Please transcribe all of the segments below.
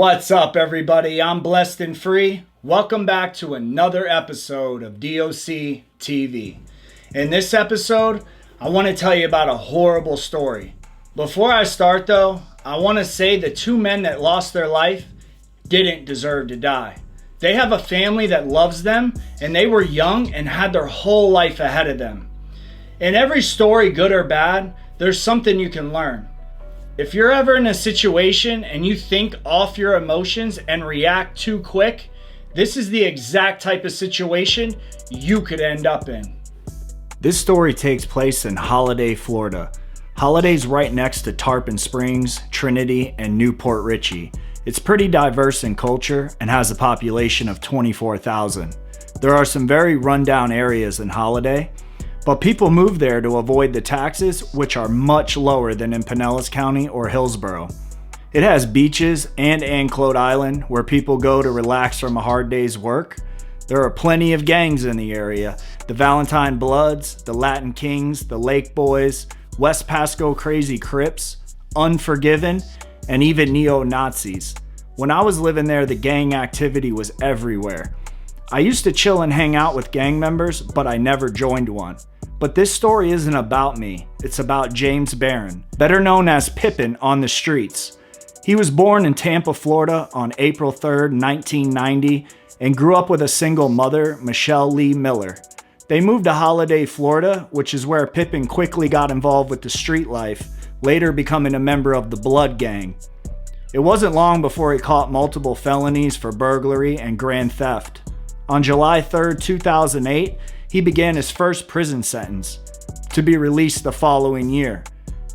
What's up, everybody? I'm Blessed and Free. Welcome back to another episode of DOC TV. In this episode, I want to tell you about a horrible story. Before I start, though, I want to say the two men that lost their life didn't deserve to die. They have a family that loves them, and they were young and had their whole life ahead of them. In every story, good or bad, there's something you can learn. If you're ever in a situation and you think off your emotions and react too quick, this is the exact type of situation you could end up in. This story takes place in Holiday, Florida. Holiday's right next to Tarpon Springs, Trinity, and Newport Richey. It's pretty diverse in culture and has a population of 24,000. There are some very rundown areas in Holiday, but people move there to avoid the taxes, which are much lower than in Pinellas County or Hillsborough. It has beaches and Anclote Island where people go to relax from a hard day's work. There are plenty of gangs in the area: the Valentine Bloods, the Latin Kings, the Lake Boys, West Pasco Crazy Crips, Unforgiven, and even neo-Nazis. When I was living there, the gang activity was everywhere. I used to chill and hang out with gang members, but I never joined one. But this story isn't about me. It's about James Barron, better known as Pippin on the streets. He was born in Tampa, Florida on April 3rd, 1990, and grew up with a single mother, Michelle Lee Miller. They moved to Holiday, Florida, which is where Pippin quickly got involved with the street life, later becoming a member of the Blood Gang. It wasn't long before he caught multiple felonies for burglary and grand theft. On July 3rd, 2008, he began his first prison sentence, to be released the following year.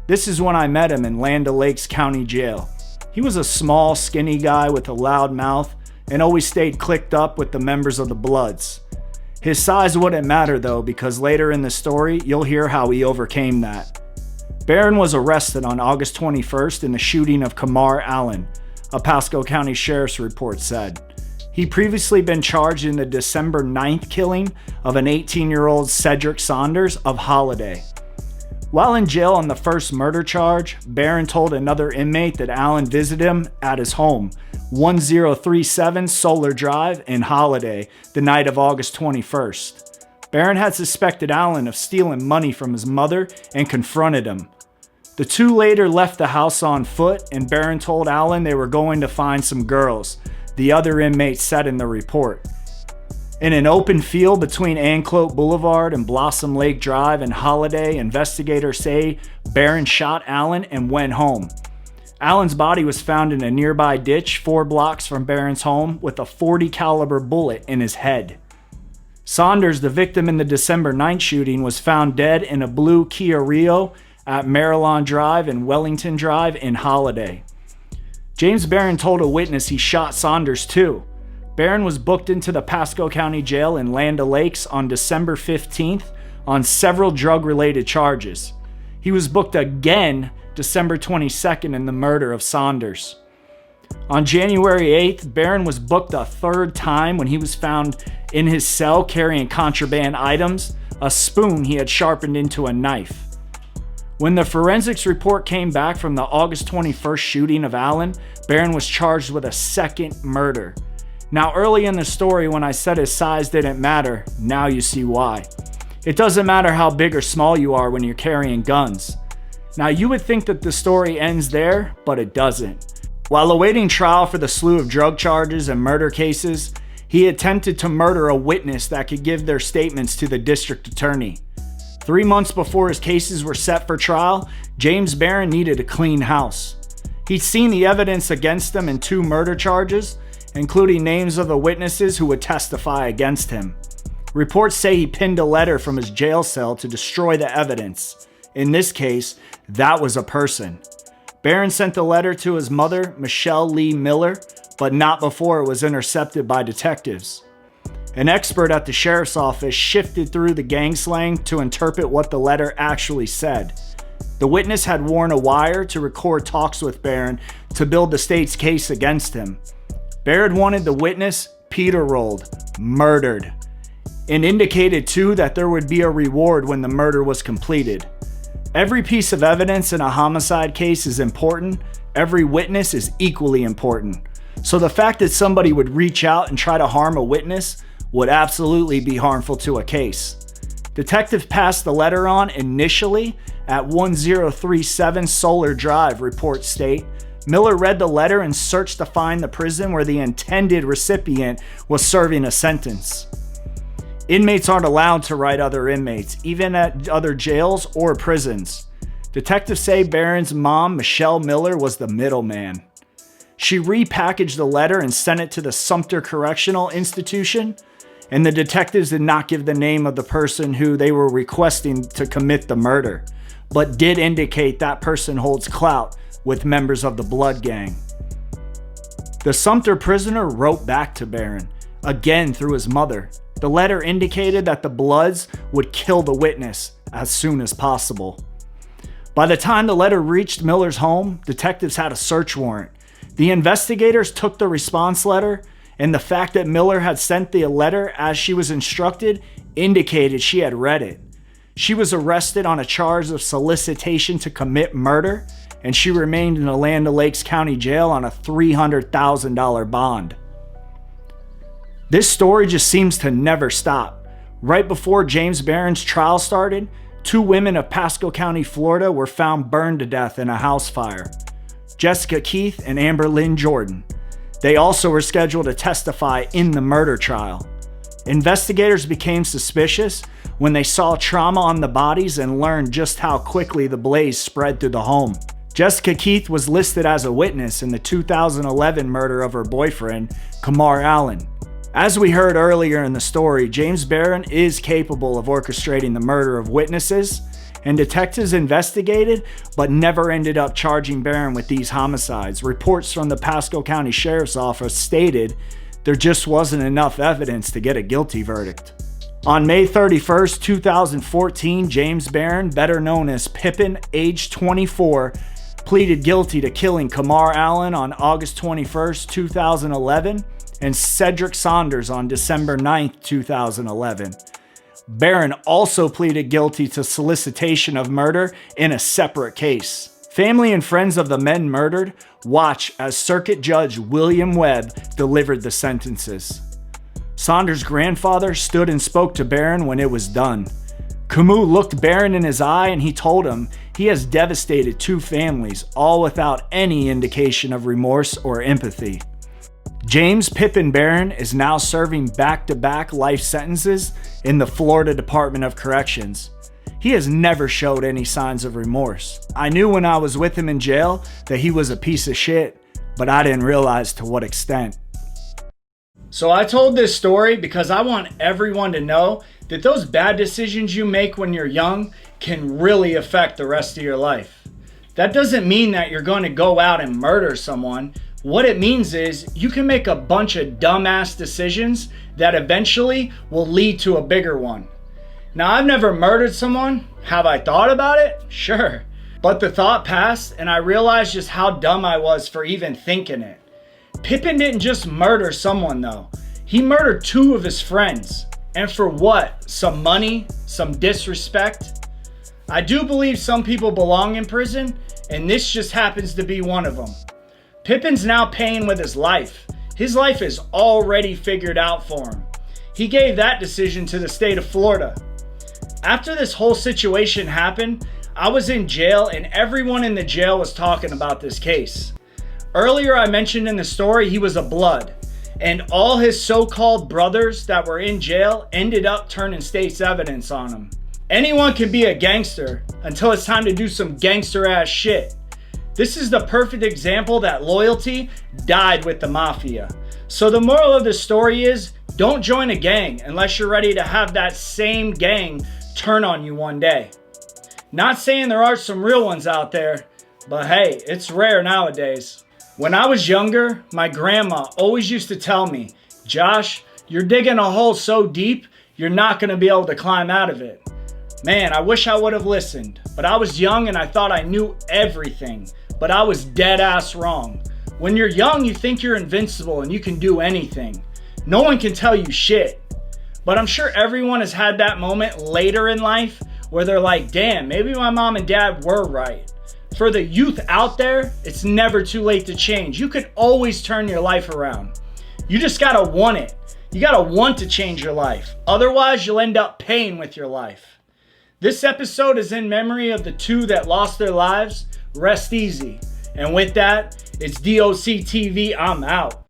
This is when I met him in Land O'Lakes County Jail. He was a small, skinny guy with a loud mouth and always stayed clicked up with the members of the Bloods. His size wouldn't matter though, because later in the story, you'll hear how he overcame that. Barron was arrested on August 21st in the shooting of Kamar Allen, a Pasco County Sheriff's report said. He'd previously been charged in the December 9th killing of an 18-year-old Cedric Saunders of Holiday. While in jail on the first murder charge, Barron told another inmate that Allen visited him at his home, 1037 Solar Drive in Holiday, the night of August 21st. Barron had suspected Allen of stealing money from his mother and confronted him. The two later left the house on foot, and Barron told Allen they were going to find some girls, the other inmate said in the report. In an open field between Anclote Boulevard and Blossom Lake Drive in Holiday, investigators say Barron shot Allen and went home. Allen's body was found in a nearby ditch 4 blocks from Barron's home with a .40 caliber bullet in his head. Saunders, the victim in the December 9th shooting, was found dead in a blue Kia Rio at Maryland Drive and Wellington Drive in Holiday. James Barron told a witness he shot Saunders too. Barron was booked into the Pasco County Jail in Land O'Lakes on December 15th on several drug-related charges. He was booked again December 22nd in the murder of Saunders. On January 8th, Barron was booked a third time when he was found in his cell carrying contraband items, a spoon he had sharpened into a knife. When the forensics report came back from the August 21st shooting of Allen, Barron was charged with a second murder. Now, early in the story when I said his size didn't matter, now you see why. It doesn't matter how big or small you are when you're carrying guns. Now, you would think that the story ends there, but it doesn't. While awaiting trial for the slew of drug charges and murder cases, he attempted to murder a witness that could give their statements to the district attorney. 3 months before his cases were set for trial, James Barron needed a clean house. He'd seen the evidence against him in 2 murder charges, including names of the witnesses who would testify against him. Reports say he pinned a letter from his jail cell to destroy the evidence. In this case, that was a person. Barron sent the letter to his mother, Michelle Lee Miller, but not before it was intercepted by detectives. An expert at the sheriff's office shifted through the gang slang to interpret what the letter actually said. The witness had worn a wire to record talks with Barron to build the state's case against him. Barron wanted the witness, Peter Rold, murdered, and indicated too that there would be a reward when the murder was completed. Every piece of evidence in a homicide case is important. Every witness is equally important. So the fact that somebody would reach out and try to harm a witness would absolutely be harmful to a case. Detectives passed the letter on initially at 1037 Solar Drive, reports state. Miller read the letter and searched to find the prison where the intended recipient was serving a sentence. Inmates aren't allowed to write other inmates, even at other jails or prisons. Detectives say Barron's mom, Michelle Miller, was the middleman. She repackaged the letter and sent it to the Sumter Correctional Institution, and the detectives did not give the name of the person who they were requesting to commit the murder, but did indicate that person holds clout with members of the Blood Gang. The Sumter prisoner wrote back to Barron, again through his mother. The letter indicated that the Bloods would kill the witness as soon as possible. By the time the letter reached Miller's home, detectives had a search warrant. The investigators took the response letter, and the fact that Miller had sent the letter as she was instructed indicated she had read it. She was arrested on a charge of solicitation to commit murder, and she remained in the Land O'Lakes County Jail on a $300,000 bond. This story just seems to never stop. Right before James Barron's trial started, 2 women of Pasco County, Florida were found burned to death in a house fire. Jessica Keith and Amber Lynn Jordan. They also were scheduled to testify in the murder trial. Investigators became suspicious when they saw trauma on the bodies and learned just how quickly the blaze spread through the home. Jessica Keith was listed as a witness in the 2011 murder of her boyfriend, Kamar Allen. As we heard earlier in the story, James Barron is capable of orchestrating the murder of witnesses, and detectives investigated but never ended up charging Barron with these homicides. Reports from the Pasco County Sheriff's Office stated there just wasn't enough evidence to get a guilty verdict. On May 31st, 2014, James Barron, better known as Pippin, age 24, pleaded guilty to killing Kamar Allen on August 21st, 2011, and Cedric Saunders on December 9th, 2011. Barron also pleaded guilty to solicitation of murder in a separate case. Family and friends of the men murdered watch as Circuit Judge William Webb delivered the sentences. Saunders' grandfather stood and spoke to Barron when it was done. Camus looked Barron in his eye and he told him he has devastated 2 families, all without any indication of remorse or empathy. James Pippin Barron is now serving back-to-back life sentences in the Florida Department of Corrections. He has never showed any signs of remorse. I knew when I was with him in jail that he was a piece of shit, but I didn't realize to what extent. So I told this story because I want everyone to know that those bad decisions you make when you're young can really affect the rest of your life. That doesn't mean that you're going to go out and murder someone. What it means is you can make a bunch of dumbass decisions that eventually will lead to a bigger one. Now, I've never murdered someone. Have I thought about it? Sure. But the thought passed and I realized just how dumb I was for even thinking it. Pippin didn't just murder someone though. He murdered 2 of his friends. And for what? Some money? Some disrespect? I do believe some people belong in prison, and this just happens to be one of them. Pippin's now paying with his life. His life is already figured out for him. He gave that decision to the state of Florida. After this whole situation happened, I was in jail and everyone in the jail was talking about this case. Earlier I mentioned in the story he was a Blood, and all his so-called brothers that were in jail ended up turning state's evidence on him. Anyone can be a gangster until it's time to do some gangster ass shit. This is the perfect example that loyalty died with the mafia. So the moral of the story is, don't join a gang unless you're ready to have that same gang turn on you one day. Not saying there aren't some real ones out there, but hey, it's rare nowadays. When I was younger, my grandma always used to tell me, Josh, you're digging a hole so deep, you're not going to be able to climb out of it. Man, I wish I would have listened, but I was young and I thought I knew everything. But I was dead ass wrong. When you're young, you think you're invincible and you can do anything. No one can tell you shit. But I'm sure everyone has had that moment later in life where they're like, damn, maybe my mom and dad were right. for the youth out there, it's never too late to change. You can always turn your life around. You just gotta want it. You gotta want to change your life. Otherwise, you'll end up paying with your life. This episode is in memory of the two that lost their lives. Rest easy. And with that, it's DOC TV. I'm out.